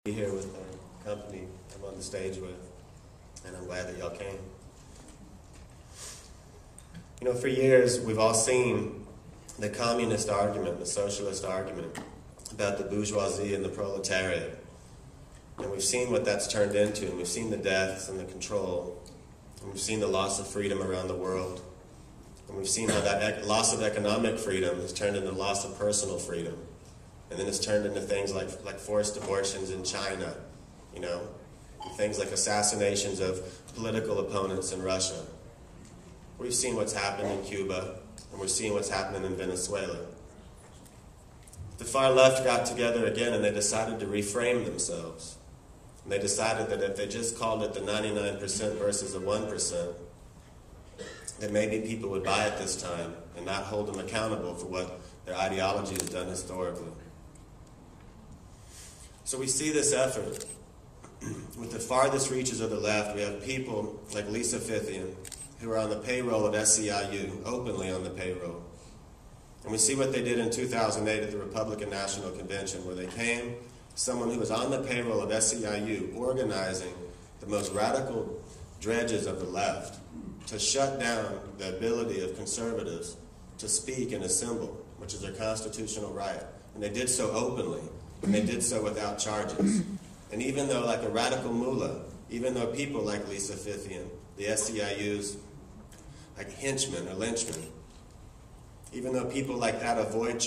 Be here with the company I'm on the stage with, and I'm glad that y'all came. You know, for years we've all seen the communist argument, the socialist argument about the bourgeoisie and the proletariat. And we've seen what that's turned into, and we've seen the deaths and the control, and we've seen the loss of freedom around the world. And we've seen how that loss of economic freedom has turned into loss of personal freedom. And then it's turned into things like forced abortions in China, you know, and things like assassinations of political opponents in Russia. We've seen what's happened in Cuba, and we're seeing what's happening in Venezuela. The far left got together again, and they decided to reframe themselves. And they decided that if they just called it the 99% versus the 1%, that maybe people would buy it this time and not hold them accountable for what their ideology has done historically. So we see this effort. With the farthest reaches of the left, we have people like Lisa Fithian, who are on the payroll of SEIU, openly on the payroll. And we see what they did in 2008 at the Republican National Convention, where they came, someone who was on the payroll of SEIU, organizing the most radical dredges of the left to shut down the ability of conservatives to speak and assemble, which is their constitutional right. And they did so openly. And they did so without charges. And even though, like a radical mullah, even though people like Lisa Fithian, the SEIU's like henchmen or lynchmen, even though people like that avoid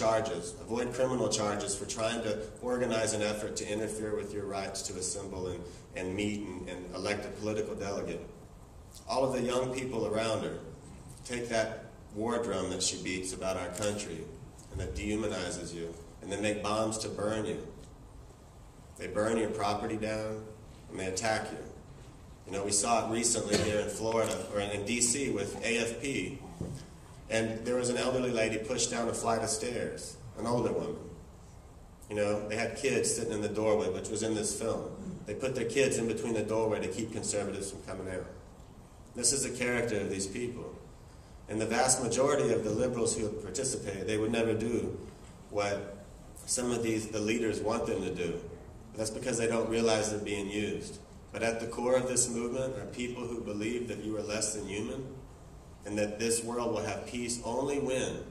criminal charges for trying to organize an effort to interfere with your rights to assemble and meet and elect a political delegate, all of the young people around her take that war drum that she beats about our country and that dehumanizes you, and they make bombs to burn you. They burn your property down, and they attack you. You know, we saw it recently here in Florida, or in D.C. with AFP, and there was an elderly lady pushed down a flight of stairs, an older woman. You know, they had kids sitting in the doorway, which was in this film. They put their kids in between the doorway to keep conservatives from coming out. This is the character of these people. And the vast majority of the liberals who have participated, they would never do what some of the leaders want them to do. But that's because they don't realize they're being used. But at the core of this movement are people who believe that you are less than human and that this world will have peace only when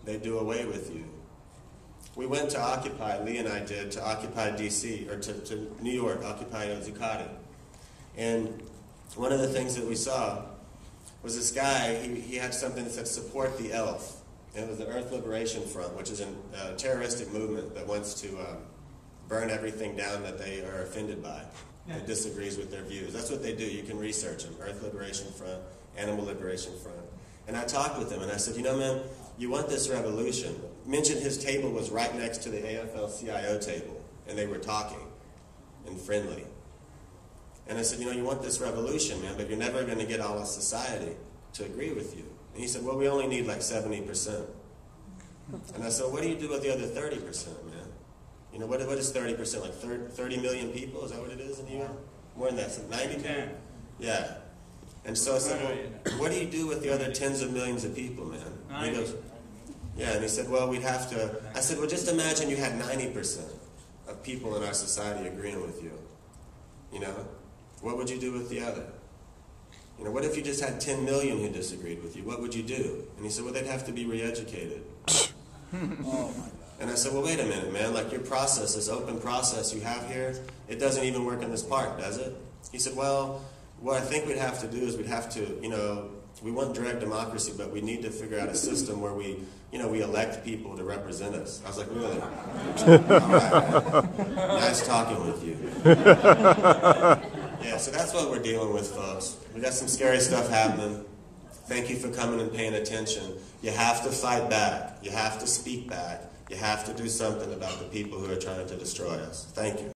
they do away with you. We went to Occupy, Lee and I did, to Occupy D.C., or to New York, Occupy Zuccotti. And one of the things that we saw was this guy, he had something that said, support the ELF. And it was the Earth Liberation Front, which is a terroristic movement that wants to burn everything down that they are offended by, that disagrees with their views. That's what they do. You can research them. Earth Liberation Front, Animal Liberation Front. And I talked with him, and I said, you know, man, you want this revolution. Mentioned his table was right next to the AFL-CIO table, and they were talking and friendly. And I said, you know, you want this revolution, man, but you're never going to get all of society to agree with you. And he said, well, we only need like 70%. And I said, what do you do with the other 30%, man? You know, what is 30%? Like 30 million people? Is that what it is in New York? More than that, it's like 90 million? Yeah. And so I said, well, what do you do with the other tens of millions of people, man? And he goes, yeah, and he said, well, we'd have to, I said, well, just imagine you had 90% of people in our society agreeing with you. You know, what would you do with the other? You know, what if you just had 10 million who disagreed with you? What would you do? And he said, well, they'd have to be re-educated. Oh my God. And I said, well, wait a minute, man. Like your process, this open process you have here, it doesn't even work in this park, does it? He said, well, what I think we'd have to do is we'd have to, you know, we want direct democracy, but we need to figure out a system where we, you know, we elect people to represent us. I was like, really? All right. Nice talking with you. Yeah, so that's what we're dealing with, folks. We got some scary stuff happening. Thank you for coming and paying attention. You have to fight back. You have to speak back. You have to do something about the people who are trying to destroy us. Thank you.